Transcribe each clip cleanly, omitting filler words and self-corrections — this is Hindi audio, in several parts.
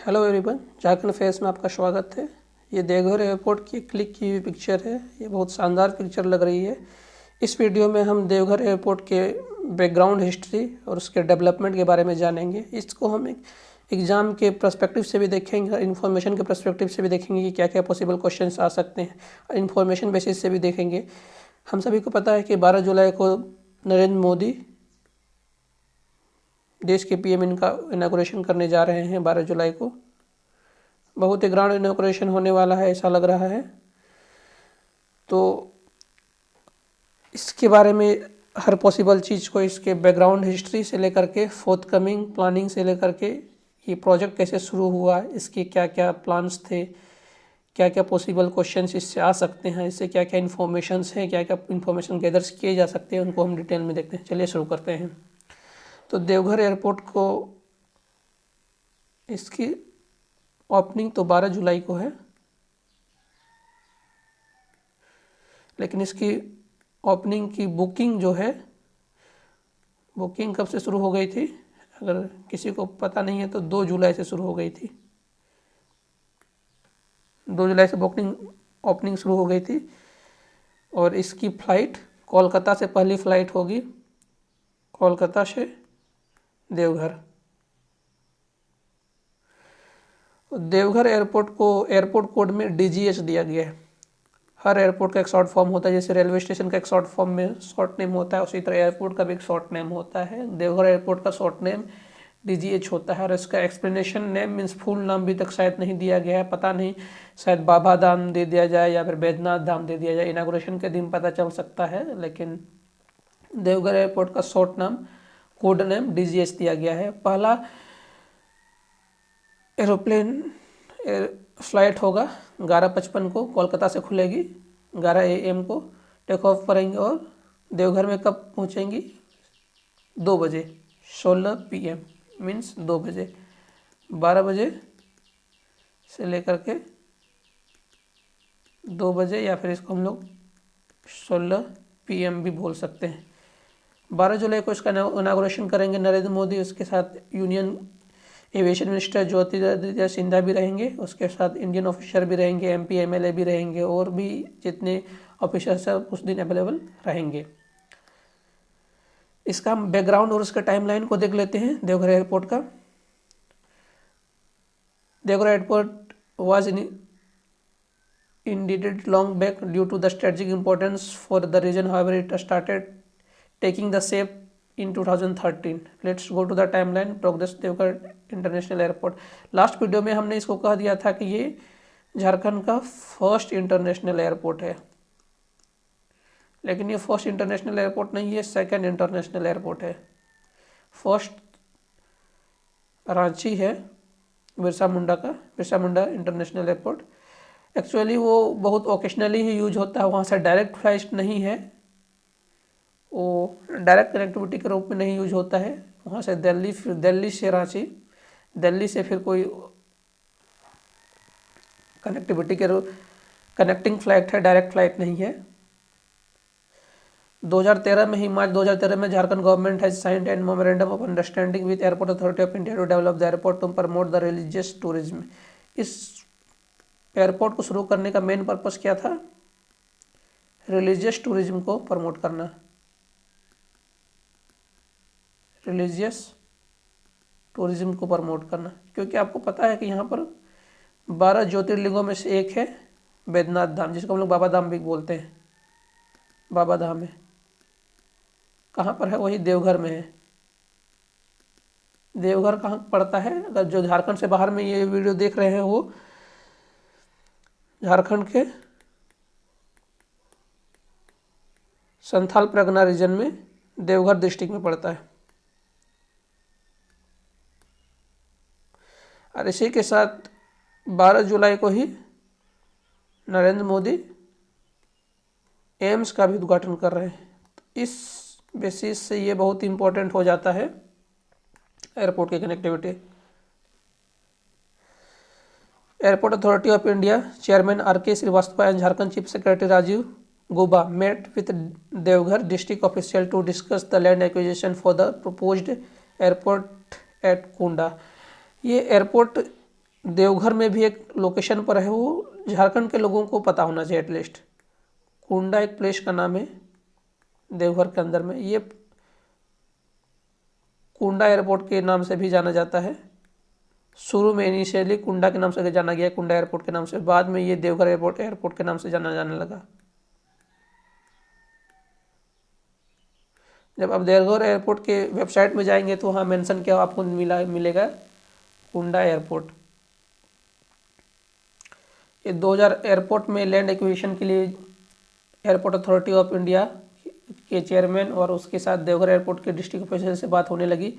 हेलो एवरीवन, झारखंड फेस में आपका स्वागत है। ये देवघर एयरपोर्ट की क्लिक की हुई पिक्चर है। ये बहुत शानदार पिक्चर लग रही है। इस वीडियो में हम देवघर एयरपोर्ट के बैकग्राउंड हिस्ट्री और उसके डेवलपमेंट के बारे में जानेंगे। इसको हम एक एग्ज़ाम के पर्सपेक्टिव से भी देखेंगे और इन्फॉर्मेशन के पर्सपेक्टिव से भी देखेंगे कि क्या क्या पॉसिबल क्वेश्चंस आ सकते हैं, और इन्फॉर्मेशन बेसिस से भी देखेंगे। हम सभी को पता है कि 12 जुलाई को नरेंद्र मोदी देश के पीएम इनका इनाग्रेशन करने जा रहे हैं। 12 जुलाई को बहुत ही ग्रांड इनाग्रेशन होने वाला है, ऐसा लग रहा है। तो इसके बारे में हर पॉसिबल चीज़ को, इसके बैकग्राउंड हिस्ट्री से लेकर के फोर्थ कमिंग प्लानिंग से लेकर के ये प्रोजेक्ट कैसे शुरू हुआ, इसके क्या क्या प्लान्स थे, क्या क्या पॉसिबल क्वेश्चंस इससे आ सकते हैं, इससे क्या क्या इन्फॉर्मेशंस हैं, क्या क्या इन्फॉर्मेशन गैदर्स किए जा सकते हैं, उनको हम डिटेल में देखते हैं। चलिए शुरू करते हैं। तो देवघर एयरपोर्ट को इसकी ओपनिंग तो 12 जुलाई को है, लेकिन इसकी ओपनिंग की बुकिंग जो है, बुकिंग कब से शुरू हो गई थी, अगर किसी को पता नहीं है तो 2 जुलाई से शुरू हो गई थी। 2 जुलाई से बुकिंग ओपनिंग शुरू हो गई थी। और इसकी फ़्लाइट कोलकाता से पहली फ़्लाइट होगी, कोलकाता से देवघर। देवघर एयरपोर्ट को एयरपोर्ट कोड में DGH दिया गया है। हर एयरपोर्ट का एक शॉर्ट फॉर्म होता है, जैसे रेलवे स्टेशन का एक शॉर्ट फॉर्म में शॉर्ट नेम होता है, उसी तरह एयरपोर्ट का भी एक शॉर्ट नेम होता है। देवघर एयरपोर्ट का शॉर्ट नेम DGH होता है। और इसका एक्सप्लेनेशन नेम मीन्स फुल नाम भी तक शायद नहीं दिया गया है, पता नहीं, शायद बाबा धाम दे दिया जाए या फिर बैद्यनाथ धाम दे दिया जाए। इनाग्रेशन के दिन पता चल सकता है, लेकिन देवघर एयरपोर्ट का शॉर्ट नाम, कोड नेम DGH दिया गया है। पहला एरोप्लेन फ्लाइट होगा 11:55 को, कोलकाता से खुलेगी। 11 AM को टेक ऑफ करेंगे और देवघर में कब पहुंचेंगी, 2 बजे, 16 PM मीन्स 2 बजे। 12 बजे से लेकर के 2 बजे, या फिर इसको हम लोग 16 PM भी बोल सकते हैं। 12 जुलाई को इसका इनाग्रेशन करेंगे नरेंद्र मोदी, उसके साथ union aviation minister Jyotiraditya Scindia भी रहेंगे, उसके साथ इंडियन ऑफिसर भी रहेंगे, MP MLA भी रहेंगे, और भी जितने ऑफिसर्स हैं उस दिन अवेलेबल रहेंगे। इसका हम बैकग्राउंड और उसके टाइमलाइन को देख लेते हैं देवघर एयरपोर्ट का। Deoghar airport was indeed long back due to the strategic importance for the region, however it started taking the shape in 2013. Let's go to the timeline. Progress Deoghar international airport. Last video में हमने इसको कह दिया था कि ये झारखंड का फर्स्ट इंटरनेशनल एयरपोर्ट है, लेकिन ये फर्स्ट इंटरनेशनल एयरपोर्ट नहीं है, सेकंड इंटरनेशनल एयरपोर्ट है। फर्स्ट रांची है, Birsa Munda international airport. Actually वो बहुत ओकेशनली ही यूज होता है, वहाँ से डायरेक्ट फ्लाइट नहीं है, वो डायरेक्ट कनेक्टिविटी के रूप में नहीं यूज होता है। वहाँ से दिल्ली, फिर दिल्ली से रांची, दिल्ली से फिर कोई कनेक्टिविटी के कनेक्टिंग फ्लाइट है, डायरेक्ट फ्लाइट नहीं है। 2013 में ही, मार्च 2013 में Jharkhand government has signed and memorandum of understanding with airport authority of India to develop the airport to promote the religious tourism. इस एयरपोर्ट को शुरू करने का मेन पर्पस क्या था, रिलीजियस टूरिज्म को प्रमोट करना, रिलीजियस टूरिज्म को प्रमोट करना। क्योंकि आपको पता है कि यहाँ पर 12 ज्योतिर्लिंगों में से एक है बैद्यनाथ धाम, जिसको हम लोग बाबा धाम भी बोलते हैं। बाबा धाम है, कहाँ पर है, वही देवघर में है। देवघर कहाँ पड़ता है, अगर जो झारखंड से बाहर में ये वीडियो देख रहे हैं वो झारखंड के संथाल परगना रीजन में देवघर डिस्ट्रिक्ट में पड़ता है। और इसी के साथ 12 जुलाई को ही नरेंद्र मोदी एम्स का भी उद्घाटन कर रहे हैं। तो इस बेसिस से ये बहुत इंपॉर्टेंट हो जाता है एयरपोर्ट की connectivity. Airport authority of India chairman RK Srivastava and Jharkhand chief secretary Rajiv Guba met with Devghar district official to discuss the land acquisition for the proposed airport at Kunda। ये एयरपोर्ट देवघर में भी एक लोकेशन पर है, वो झारखंड के लोगों को पता होना चाहिए एटलीस्ट। कुंडा एक प्लेस का नाम है देवघर के अंदर में। ये कुंडा एयरपोर्ट के नाम से भी जाना जाता है। शुरू में इनिशियली कुंडा के नाम से जाना गया, कुंडा एयरपोर्ट के नाम से, बाद में ये देवघर एयरपोर्ट के नाम से जाना जाने लगा। जब आप देवघर एयरपोर्ट के वेबसाइट में जाएंगे तो वहाँ मेंशन किया आपको मिलेगा कुंडा एयरपोर्ट। ये 2000 एयरपोर्ट में लैंड एक्विजिशन के लिए एयरपोर्ट अथॉरिटी ऑफ इंडिया के चेयरमैन और उसके साथ देवघर एयरपोर्ट के डिस्ट्रिक्ट ऑफिसर से बात होने लगी।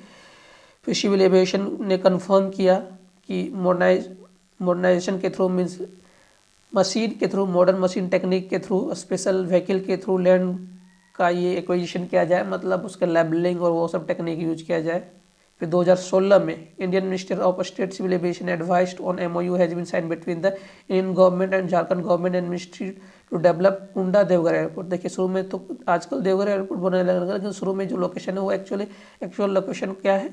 फिर सिविल एविएशन ने कंफर्म किया कि मॉडर्नाइजेशन के थ्रू मीन्स मशीन के थ्रू, मॉडर्न मशीन टेक्निक के थ्रू, स्पेशल व्हीकल के थ्रू लैंड का ये एक्विजिशन किया जाए, मतलब उसका लेबलिंग और वो सब टेक्निक यूज किया जाए। फिर 2016 में Indian minister of state civil aviation advised on MOU has been sign between the Indian government and Jharkhand government and ministry to develop Kunda Deoghar airport. देखिए शुरू में तो आजकल देवघर एयरपोर्ट बनने लगा, लेकिन शुरू में जो लोकेशन है वो एक्चुअल लोकेशन क्या है,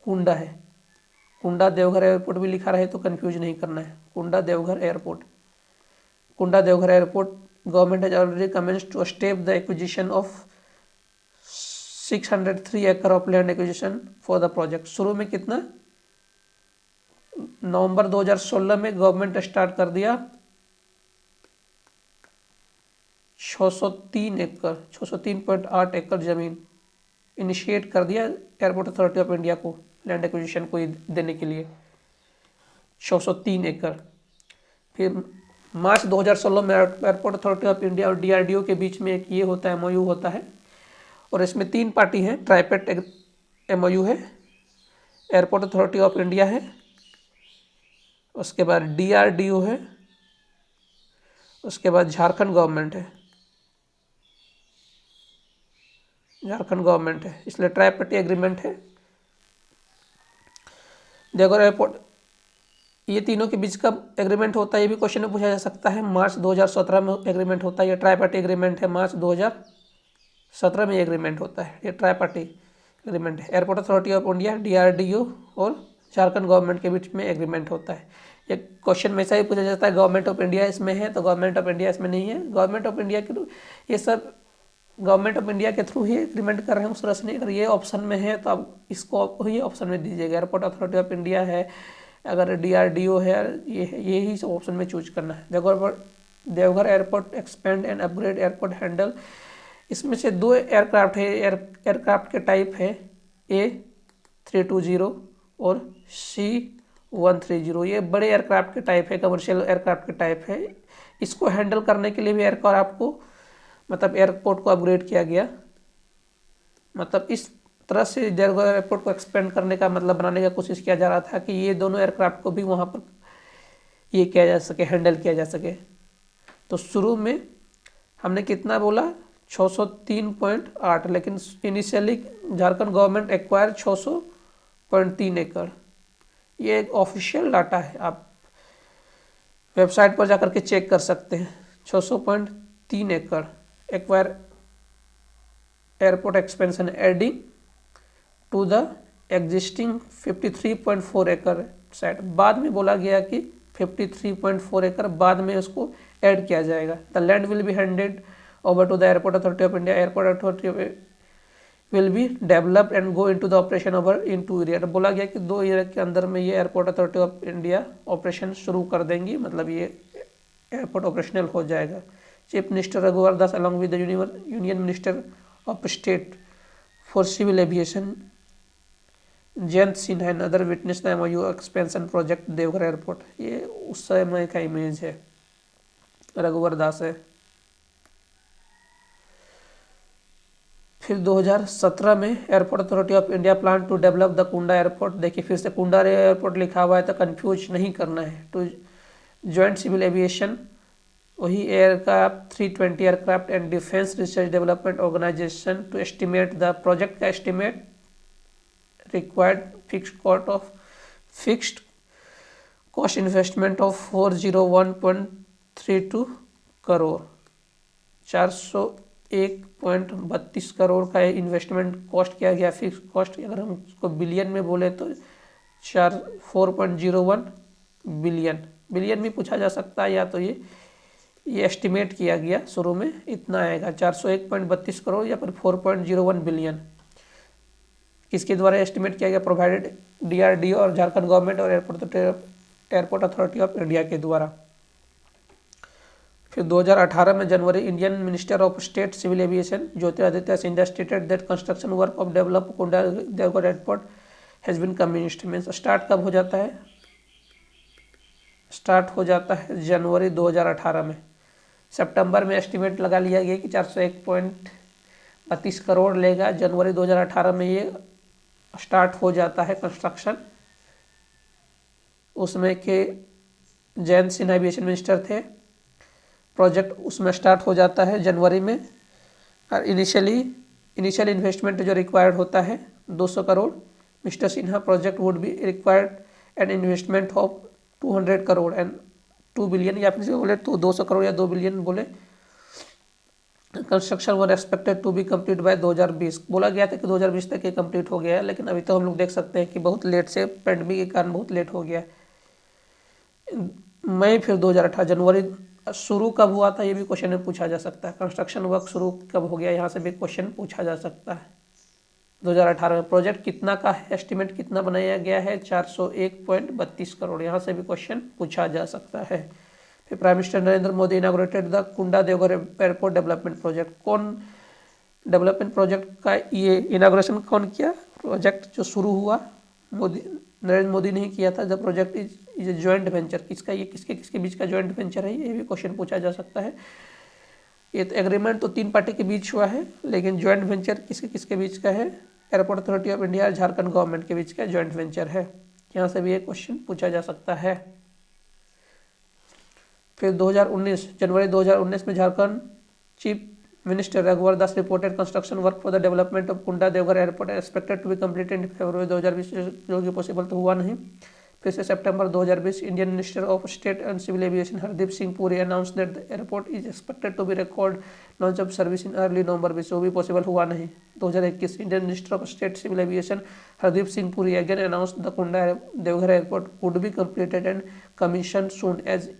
कुंडा है। कुंडा देवघर एयरपोर्ट भी लिखा रहे तो कंफ्यूज नहीं करना है, Kunda Deoghar airport. Kunda Deoghar airport government has already commenced to step the acquisition of 603 acre of land acquisition for the project. शुरू में कितना, नवंबर 2016 में गवर्नमेंट स्टार्ट कर दिया 603 एकड़, 603.8 एकड़ जमीन इनिशिएट कर दिया एयरपोर्ट अथॉरिटी ऑफ इंडिया को लैंड एक्विजिशन को देने के लिए 603 एकड़। फिर मार्च 2016 में एयरपोर्ट अथॉरिटी ऑफ इंडिया और DRDO के बीच में एक ये होता है, MOU होता है, और इसमें 3 पार्टी हैं। ट्राइपेट MOU है, एयरपोर्ट अथॉरिटी ऑफ इंडिया है, उसके बाद DRDO है, उसके बाद झारखंड गवर्नमेंट है, इसलिए ट्राइपेटी एग्रीमेंट है। देवघर एयरपोर्ट, ये तीनों के बीच का एग्रीमेंट होता है, ये भी क्वेश्चन में पूछा जा सकता है। मार्च 2017 में एग्रीमेंट होता है, ये ट्राइपार्टी एग्रीमेंट है। मार्च 2017 में एग्रीमेंट होता है, ये ट्राइपार्टी एग्रीमेंट है। Airport authority of India, DRDO और झारखंड गवर्नमेंट के बीच में एग्रीमेंट होता है। ये क्वेश्चन में से ही पूछा जाता है, गवर्नमेंट ऑफ इंडिया इसमें है तो गवर्नमेंट ऑफ इंडिया इसमें नहीं है। गवर्नमेंट ऑफ इंडिया के, ये सब गवर्नमेंट ऑफ इंडिया के थ्रू ही एग्रीमेंट कर रहे हैं उस तरह से नहीं। अगर ये ऑप्शन में है तो आप इसको ही ऑप्शन में दीजिएगा। एयरपोर्ट अथॉरिटी ऑफ इंडिया है, अगर DRDO है, ये ही ऑप्शन में चूज करना है। Deoghar airport expand and upgrade airport handle, इसमें से 2 एयरक्राफ्ट है, एयरक्राफ्ट के टाइप है A320 और C130। ये बड़े एयरक्राफ्ट के टाइप है, कमर्शियल एयरक्राफ्ट के टाइप है। इसको हैंडल करने के लिए भी एयरक्राफ्ट को, मतलब एयरपोर्ट को अपग्रेड किया गया। मतलब इस तरह से देवघर एयरपोर्ट को एक्सपेंड करने का, मतलब बनाने का कोशिश किया जा रहा था कि ये दोनों एयरक्राफ्ट को भी वहाँ पर ये किया जा सके, हैंडल किया जा सके। तो शुरू में हमने कितना बोला, 603.8, लेकिन इनिशियली झारखंड गवर्नमेंट एक्वायर 600.3 एकड़। ये एक ऑफिशियल डाटा है, आप वेबसाइट पर जाकर के चेक कर सकते हैं। 600.3 एकड़ acquire airport expansion adding to the existing 53.4 एकड़ साइट। बाद में बोला गया कि 53.4 एकड़ बाद में उसको ऐड किया जाएगा। The land will be handed over to the airport authority of India. Airport authority will be developed and go into the operation over in 2 year. बोला गया कि 2 ईयर के अंदर में ये airport authority of India operation शुरू कर देंगी, मतलब ये एयरपोर्ट ऑपरेशनल हो जाएगा। Chief minister Raghubar Das along with the union minister of state for civil aviation Jayant Sinha and other witness the MOU expansion project Deoghar airport. ये उस समय का इमेज है, रघुवर दास है। फिर 2017 में airport authority of India plan to develop the Kunda airport. देखिए फिर से कुंडा एयरपोर्ट लिखा हुआ है तो कंफ्यूज नहीं करना है। टू जॉइंट सिविल एविएशन, वही aircraft 320 aircraft and defence research development organisation to estimate the project का estimate required fixed cost investment of 401.32 crore, 401.32 crore का इन्वेस्टमेंट कॉस्ट किया गया। फिक्स कॉस्ट अगर हम उसको बिलियन में बोले तो 4.01 बिलियन, बिलियन भी पूछा जा सकता है, या तो ये एस्टिमेट किया गया शुरू में इतना आएगा 401.32 करोड़ या फिर 4.01 बिलियन। किसके द्वारा एस्टिमेट किया गया? प्रोवाइडेड DRDO और झारखंड गवर्नमेंट और एयरपोर्ट अथॉरिटी ऑफ इंडिया के द्वारा। फिर 2018 में जनवरी, Indian minister of state civil aviation Jyotiraditya Scindia stated that construction work of develop Kunda Deoghar airport has been commenced. Means start कब हो जाता है? स्टार्ट हो जाता है जनवरी 2018 में। सितंबर में एस्टिमेट लगा लिया गया कि 401.32 करोड़ लेगा। जनवरी 2018 में ये स्टार्ट हो जाता है कंस्ट्रक्शन। उसमें के जयंत सिन्हा एविएशन मिनिस्टर थे। प्रोजेक्ट उसमें स्टार्ट हो जाता है जनवरी में। और इनिशियल इन्वेस्टमेंट जो रिक्वायर्ड होता है 200 crore. Mister Sinha project would be required an investment of 200 crore and 2 billion, या फिर बोले तो 200 करोड़ या 2 बिलियन बोले। Construction were expected to be complete by 2020। बोला गया था कि 2020 तक ये कंप्लीट हो गया है, लेकिन अभी तो हम लोग देख सकते हैं कि बहुत लेट से, पेंडेमिक के कारण बहुत लेट हो गया है। मई फिर 2018, जनवरी शुरू कब हुआ था ये भी क्वेश्चन में पूछा जा सकता है। कंस्ट्रक्शन वर्क शुरू कब हो गया, यहाँ से भी क्वेश्चन पूछा जा सकता है। 2018 में प्रोजेक्ट कितना का है, एस्टिमेट कितना बनाया गया है? 401.32 करोड़। यहाँ से भी क्वेश्चन पूछा जा सकता है। फिर prime minister Narendra Modi inaugurated the Kunda Deoghar airport development project. कौन डेवलपमेंट प्रोजेक्ट का ये इनागोरेशन कौन किया? प्रोजेक्ट जो शुरू हुआ नरेंद्र मोदी ने ही किया था। The project is a joint venture. किसका ये, किसके किसके बीच का जॉइंट वेंचर है, ये भी क्वेश्चन पूछा जा सकता है। ये तो एग्रीमेंट तो 3 पार्टी के बीच हुआ है, लेकिन जॉइंट वेंचर किसके किसके बीच का है? एयरपोर्ट अथॉरिटी ऑफ इंडिया और झारखंड गवर्नमेंट के बीच का जॉइंट वेंचर है। यहाँ से भी एक क्वेश्चन पूछा जा सकता है। फिर 2019, जनवरी 2019 में Jharkhand chief minister Raghubar Das reported construction work for the development of Kunda Deoghar airport expected to be completed in February 2020, जो कि पॉसिबल तो हुआ नहीं। फिर से सितंबर 2020, Indian minister of state and civil aviation Hardeep Singh Puri announce that the airport is expected to be record launch of service in early November, जो भी पॉसिबल हुआ नहीं। 2021, Indian minister of state civil aviation Hardeep Singh Puri again announce the Kunda Deoghar airport would be completed and commission soon as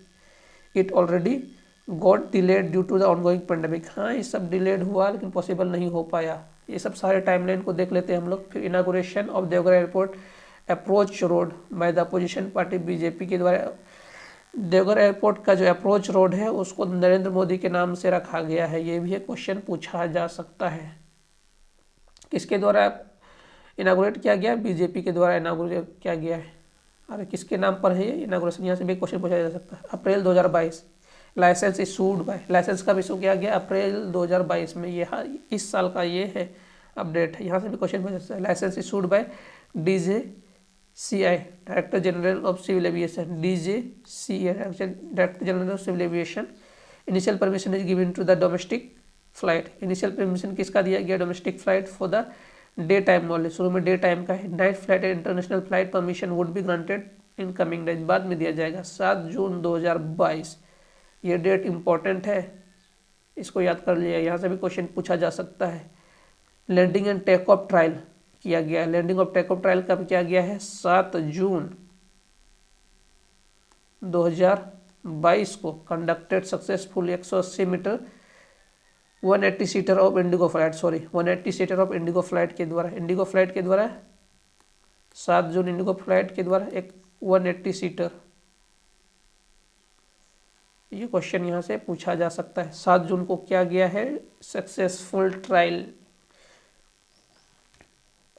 it already got delayed due to the ongoing pandemic. हाँ, ये सब डिलेड हुआ लेकिन पॉसिबल नहीं हो पाया। ये सब सारे टाइमलाइन को देख लेते हैं हम लोग। फिर inauguration of Deoghar airport approach road by the opposition party BJP के द्वारा। देवघर एयरपोर्ट का जो अप्रोच रोड है उसको नरेंद्र मोदी के नाम से रखा गया है। ये भी एक क्वेश्चन पूछा जा सकता है। किसके द्वारा इनागोरेट किया गया? बीजेपी के द्वारा इनागोरेट किया गया है। अरे किसके नाम पर है ये इनागोरेशन? यहाँ से भी क्वेश्चन पूछा जा सकता है। अप्रैल 2022, लाइसेंस इशूड बाय। लाइसेंस का इशू किया गया अप्रैल 2022 में। ये इस साल का ये है अपडेट है। यहाँ से भी क्वेश्चन पूछा सकता है। License issued by DJCI director general of civil aviation. DJCI director general of civil aviation. Initial permission is given to the domestic flight. Initial permission किसका दिया गया? Domestic flight for the day time only. शुरू में डे टाइम का है। Night flight and international flight permission would be granted in coming days, बाद में दिया जाएगा। 7 जून 2022 ये डेट इंपॉर्टेंट है, इसको याद कर लिया। यहाँ से भी क्वेश्चन पूछा जा सकता है। Landing and take off trial किया गया। Landing of take off trial कब किया गया है? 7 जून 2022 को। Conducted successful 180 meter 180 seater of IndiGo flight, 180 seater of IndiGo flight के द्वारा। इंडिगो फ्लाइट के द्वारा 7 जून इंडिगो फ्लाइट के द्वारा एक 180 सीटर। ये क्वेश्चन यहाँ से पूछा जा सकता है। 7 जून को क्या गया है? Successful trial.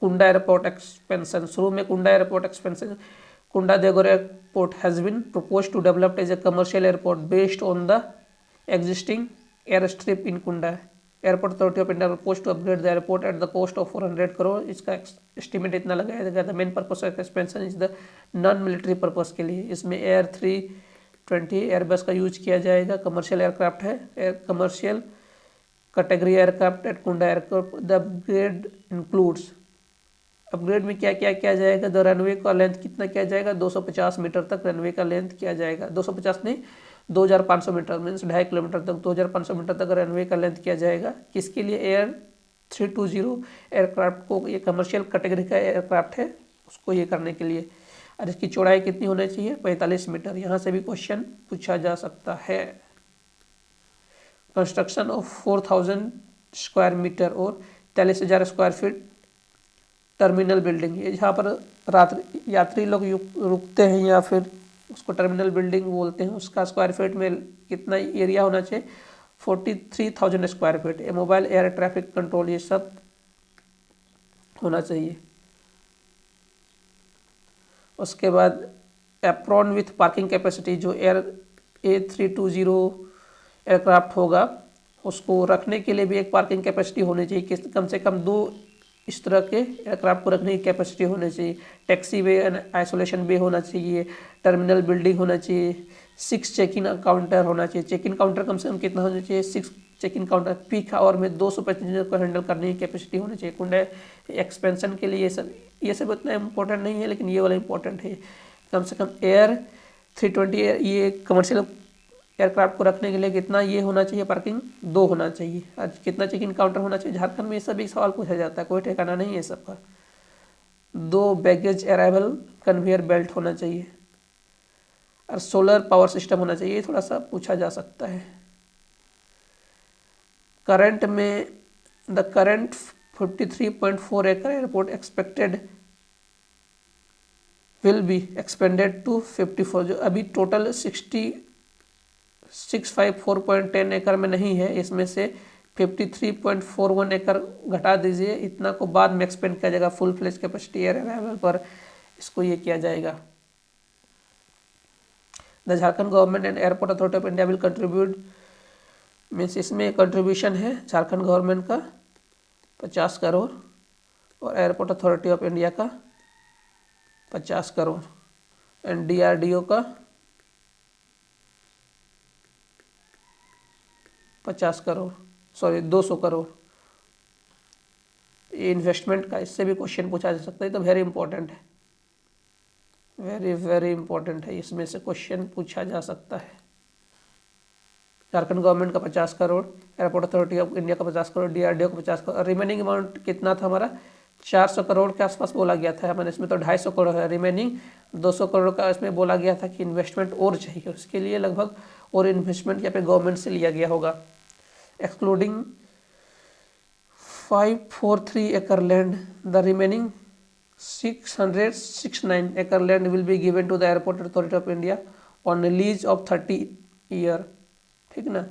Kunda airport expansion. शुरू में Kunda airport expansion. Kunda Deoghar airport has been proposed to develop as a commercial airport based on the existing air strip in Kunda. Airport authority of India propose to upgrade the airport at the cost of 400 crore. इसका एस्टिमेट इतना लगाया गया था। Main purpose of expansion is the non military purpose के लिए। इसमें एयर 320 एयरबस का यूज किया जाएगा। कमर्शियल एयरक्राफ्ट है। Commercial category aircraft at Kunda aircraft. The upgrade includes. Upgrade में क्या क्या किया जाएगा? द रनवे का लेंथ कितना किया जाएगा? 250 मीटर तक रनवे का लेंथ किया जाएगा। 250 नहीं, 2500 मीटर मीन्स 2.5 किलोमीटर तक, 2500 मीटर तक रनवे का लेंथ किया जाएगा। किसके लिए? एयर 320 एयरक्राफ्ट को। ये कमर्शियल कैटेगरी का एयरक्राफ्ट है, उसको ये करने के लिए। और इसकी चौड़ाई कितनी होनी चाहिए, 45 मीटर। यहाँ से भी क्वेश्चन पूछा जा सकता है। कंस्ट्रक्शन ऑफ 4000 स्क्वायर मीटर और 43,000 स्क्वायर फीट टर्मिनल बिल्डिंग, ये जहाँ पर यात्री लोग रुकते हैं या फिर उसको टर्मिनल बिल्डिंग बोलते हैं, उसका स्क्वायर फीट में कितना एरिया होना चाहिए, 43,000 स्क्वायर फीट। ए मोबाइल एयर ट्रैफिक कंट्रोल, ये सब होना चाहिए। उसके बाद एप्रॉन विथ पार्किंग कैपेसिटी, जो A320 एयरक्राफ्ट होगा उसको रखने के लिए भी एक पार्किंग कैपेसिटी होनी चाहिए कि कम से कम 2 इस तरह के एयरक्राफ्ट को रखने की कैपेसिटी होनी चाहिए। टैक्सी वे एंड आइसोलेशन वे होना चाहिए, टर्मिनल बिल्डिंग होना चाहिए, 6 चेक इन काउंटर होना चाहिए। चेक इन काउंटर कम से कम कितना होना चाहिए, 6 check in counter. Peak hour में 200 पैसेंजर को हैंडल करने की कैपेसिटी होनी चाहिए। कुंडे एक्सपेंशन के लिए ये सब उतना इम्पोर्टेंट नहीं है, लेकिन ये वाला इम्पोर्टेंट है। कम से कम AR320 ये कमर्शियल एयरक्राफ्ट को रखने के लिए कितना ये होना चाहिए, पार्किंग 2 होना चाहिए। आज कितना चेक इन काउंटर होना चाहिए, झारखंड में ये सब एक सवाल पूछा जाता है, कोई ठिकाना नहीं है सबका। 2 बैगेज अराइवल कन्वेयर बेल्ट होना चाहिए और सोलर पावर सिस्टम होना चाहिए, थोड़ा सा पूछा जा सकता है। करंट में द करंट 53.4 एकड़ airport expected will be expanded to 54, जो अभी टोटल 654.10 एकड़ में नहीं है, इसमें से 53.41 एकड़ घटा दीजिए, इतना को बाद में एक्सपेंड किया जाएगा full fledge capacity air arrival पर, इसको ये किया जाएगा। The Jharkhand government and airport authority of India will contribute, means इसमें कंट्रीब्यूशन है झारखंड गवर्नमेंट का 50 करोड़ और एयरपोर्ट अथॉरिटी ऑफ इंडिया का 50 करोड़ एंड DRDO का 50 करोड़, सॉरी 200 करोड़। ये इन्वेस्टमेंट का, इससे भी क्वेश्चन पूछा जा सकता है, तो वेरी इंपॉर्टेंट है, वेरी इंपॉर्टेंट है, इसमें से क्वेश्चन पूछा जा सकता है। झारखंड गवर्नमेंट का 50 crore, airport authority of India का 50 करोड़, DRDO का 50 करोड़। रिमेनिंग अमाउंट कितना था हमारा, 400 करोड़ के आसपास बोला गया था हमारे, इसमें तो 250 करोड़ है। रिमेनिंग 200 करोड़ का इसमें बोला गया था कि इन्वेस्टमेंट और चाहिए, उसके लिए लगभग और इन्वेस्टमेंट यहाँ पे गवर्नमेंट से लिया गया होगा। एक्सक्लूडिंग 543 एकड़ लैंड, द रिमेनिंग 669 एकड़ land will be given to the airport authority of India on lease of 30 year, ठीक ना,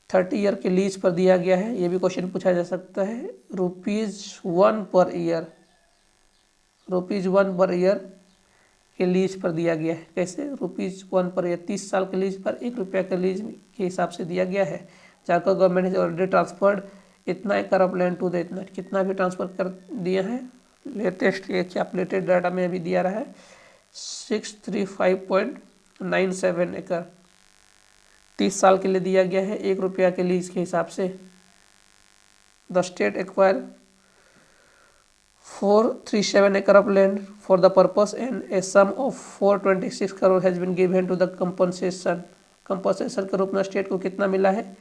30 ईयर के लीज पर दिया गया है। ये भी क्वेश्चन पूछा जा सकता है। ₹1 पर ईयर, ₹1 पर ईयर के लीज पर दिया गया है। कैसे, ₹1 पर ईयर, 30 साल के लीज पर ₹1 के लीज के हिसाब से दिया गया है। झारखंड गवर्नमेंट ने ऑलरेडी ट्रांसफर्ड इतना एकड़ ऑफ लैंड टू द इतना, कितना भी ट्रांसफर कर दिया है। लेटेस्ट ये क्या अपडेटेड डाटा में अभी दिया रहा है 635.97 एकड़ 30 साल के लिए दिया गया है, ₹1 के लीज के हिसाब से। द स्टेट एक्वायर 437 एकड़ of land for the purpose and a sum of 426 crore has been given to the compensation. Compensation के रूप में स्टेट को कितना मिला है,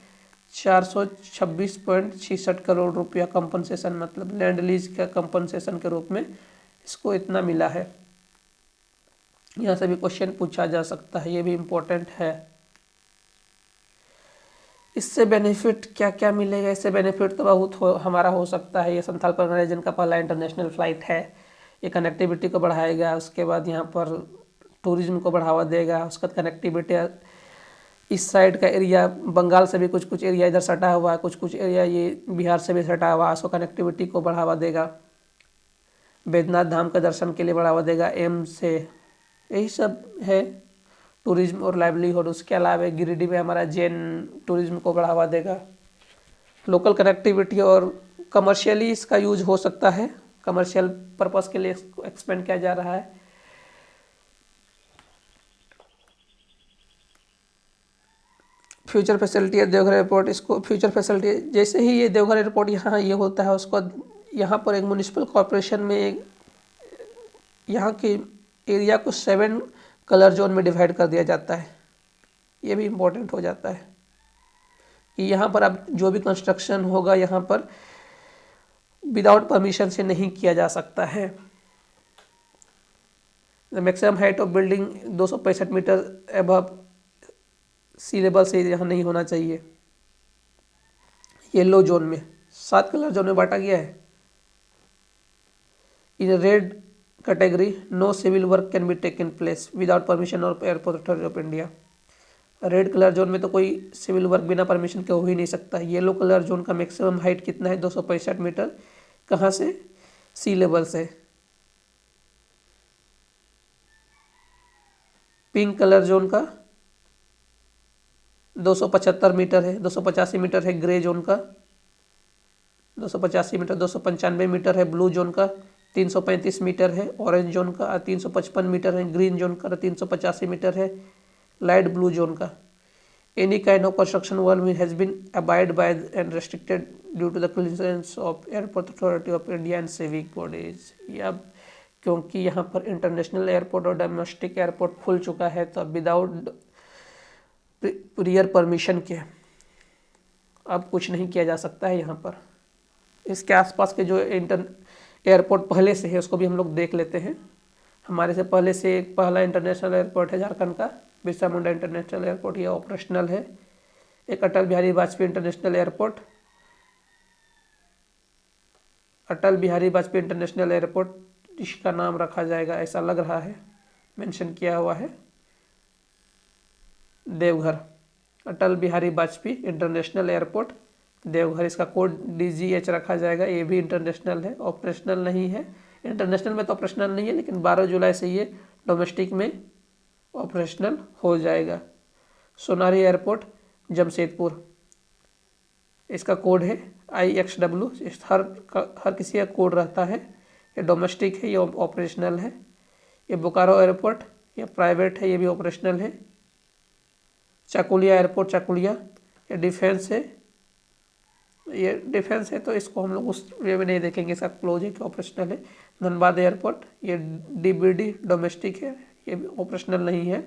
426.66 करोड़ रुपया कंपनसेशन, मतलब लैंड लीज का कंपनसेशन के रूप में इसको इतना मिला है। यहाँ से भी क्वेश्चन पूछा जा सकता है, ये भी इम्पोर्टेंट है। इससे बेनिफिट क्या क्या मिलेगा, इससे बेनिफिट तो बहुत हमारा हो सकता है। ये संथाल परगना रीजन का पहला इंटरनेशनल फ्लाइट है, ये कनेक्टिविटी को बढ़ाएगा। उसके बाद यहाँ पर टूरिज्म को बढ़ावा देगा। उसका कनेक्टिविटी, इस साइड का एरिया बंगाल से भी कुछ एरिया इधर सटा हुआ है, कुछ एरिया ये बिहार से भी सटा हुआ है, उसको कनेक्टिविटी को बढ़ावा देगा। बैद्यनाथ धाम के दर्शन के लिए बढ़ावा देगा एम्स से, यही सब है टूरिज्म और लाइवलीहुड। उसके अलावा गिरिडीह में हमारा जैन टूरिज्म को बढ़ावा देगा। लोकल कनेक्टिविटी और कमर्शियली इसका यूज हो सकता है, कमर्शियल पर्पस के लिए एक्सपेंड किया जा रहा है। फ्यूचर फैसिलिटी है देवघर एयरपोर्ट, इसको फ्यूचर फैसिलिटी, जैसे ही ये देवघर एयरपोर्ट यहाँ ये होता है, उसको यहाँ पर एक म्यूनिसिपल कॉरपोरेशन में यहाँ के एरिया को 7 कलर जोन में डिवाइड कर दिया जाता है। ये भी इम्पोर्टेंट हो जाता है कि यहाँ पर अब जो भी कंस्ट्रक्शन होगा यहाँ पर विदाउट परमिशन से नहीं किया जा सकता है। The maximum height of building 265 meter above sea level से यहाँ नहीं होना चाहिए। येलो जोन में 7 कलर जोन में बांटा गया है। In red category no civil work can be taken place without permission of airport authority of India. Red colour zone में तो कोई सिविल वर्क बिना परमिशन के हो ही नहीं सकता। येलो कलर जोन का मैक्सिमम हाइट कितना है? 265 मीटर। कहाँ से? सी लेवल से। पिंक कलर जोन का 275 मीटर है, 285 मीटर है ग्रे जोन का, 285 मीटर, 295 मीटर है ब्लू जोन का, 335 मीटर है ऑरेंज जोन का, 355 मीटर है ग्रीन जोन का, 385 मीटर है लाइट ब्लू जोन का। Any kind of construction work has been abide by and restricted due to the clearance of airport authority of India and civic bodies. या क्योंकि यहाँ पर इंटरनेशनल एयरपोर्ट और डोमेस्टिक एयरपोर्ट खुल चुका है, तो अब विदाउट प्रियर परमिशन के अब कुछ नहीं किया जा सकता है यहाँ पर। इसके आसपास के जो एयरपोर्ट पहले से है उसको भी हम लोग देख लेते हैं। हमारे से पहले से एक पहला इंटरनेशनल एयरपोर्ट है झारखंड का, बिरसा मुंडा इंटरनेशनल एयरपोर्ट, ये ऑपरेशनल है। एक Atal Bihari Vajpayee international airport, Atal Bihari Vajpayee international airport इसका नाम रखा जाएगा, ऐसा लग रहा है, मेंशन किया हुआ है। देवघर, अटल बिहारी वाजपेयी इंटरनेशनल एयरपोर्ट देवघर, इसका कोड DGH रखा जाएगा। ये भी इंटरनेशनल है, ऑपरेशनल नहीं है। इंटरनेशनल में तो ऑपरेशनल नहीं है, लेकिन 12 जुलाई से ये डोमेस्टिक में ऑपरेशनल हो जाएगा। सोनारी एयरपोर्ट जमशेदपुर, इसका कोड है IXW। हर किसी का कोड रहता है। ये डोमेस्टिक है, ये ऑपरेशनल है। ये बोकारो एयरपोर्ट, ये प्राइवेट है, ये भी ऑपरेशनल है। चाकुलिया एयरपोर्ट चाकुलिया, ये डिफेंस है, ये डिफेंस है तो इसको हम लोग उस वे में नहीं देखेंगे, इसका क्लोज है कि ऑपरेशनल है। धनबाद एयरपोर्ट, ये DBD डोमेस्टिक है, ये भी ऑपरेशनल नहीं है।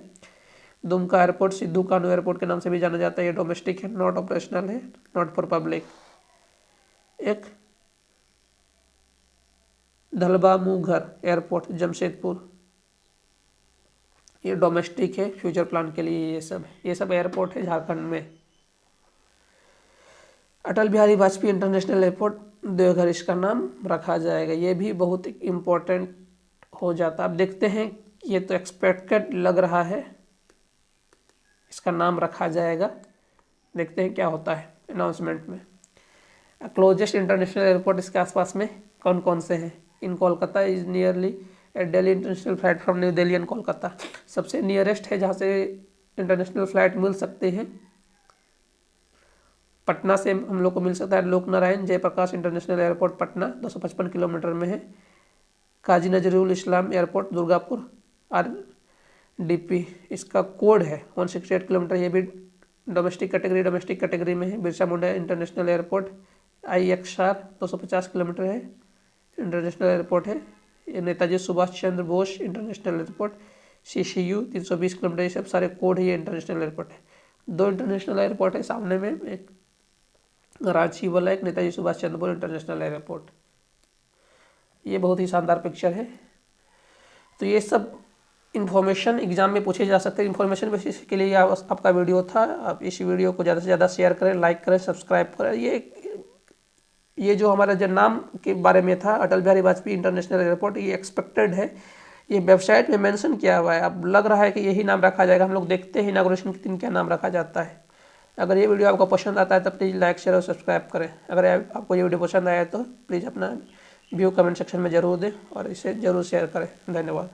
दुमका एयरपोर्ट सिद्धू कानू एयरपोर्ट के नाम से भी जाना जाता है, ये डोमेस्टिक है, नॉट ऑपरेशनल है, नॉट फॉर पब्लिक। एक धलबामुघर एयरपोर्ट जमशेदपुर, ये डोमेस्टिक है, फ्यूचर प्लान के लिए ये सब एयरपोर्ट है झारखंड में। अटल बिहारी वाजपेयी इंटरनेशनल एयरपोर्ट देवघर, इसका नाम रखा जाएगा। ये भी बहुत इम्पोर्टेंट हो जाता है। अब देखते हैं, ये तो एक्सपेक्टेड लग रहा है, इसका नाम रखा जाएगा। देखते हैं क्या होता है अनाउंसमेंट में। क्लोजेस्ट इंटरनेशनल एयरपोर्ट इसके आसपास में कौन कौन से हैं? In Kolkata is nearly at Delhi international flight from new Delhi and Kolkata, सबसे नियरेस्ट है जहाँ से इंटरनेशनल फ्लाइट मिल सकते हैं। पटना से हम लोग को मिल सकता है Lok Narayan Jayaprakash international airport Patna, 255 kilometre में है। काजी नजरुल इस्लाम एयरपोर्ट दुर्गापुर RDP, इसका कोड है 168 किलोमीटर, ये भी डोमेस्टिक कैटेगरी में है। Birsa Munda international airport IXR 250 kilometre है, इंटरनेशनल एयरपोर्ट है। ये Netaji Subhash Chandra Bose international airport CCU 320 kilometre, ये सब सारे कोड है, ये इंटरनेशनल एयरपोर्ट है। 2 इंटरनेशनल एयरपोर्ट है सामने में, एक रांची वाला, एक नेताजी सुभाष चंद्र बोस इंटरनेशनल एयरपोर्ट। ये बहुत ही शानदार पिक्चर है। तो ये सब इन्फॉर्मेशन एग्जाम में पूछे जा सकते हैं। इन्फॉर्मेशन बेसिस के लिए आपका वीडियो था। आप इस वीडियो को ज़्यादा से ज़्यादा शेयर करें, लाइक करें, सब्सक्राइब करें। ये जो हमारा जो नाम के बारे में था अटल बिहारी वाजपेयी इंटरनेशनल एयरपोर्ट, ये एक्सपेक्टेड है, ये वेबसाइट में मेंशन किया हुआ है। अब लग रहा है कि यही नाम रखा जाएगा। हम लोग देखते हैं इनागुरेशन के दिन क्या नाम रखा जाता है। अगर ये वीडियो आपको पसंद आता है तो प्लीज़ लाइक शेयर और सब्सक्राइब करें। अगर आपको ये वीडियो पसंद आया तो प्लीज़ अपना व्यू कमेंट सेक्शन में ज़रूर दें और इसे ज़रूर शेयर करें। धन्यवाद।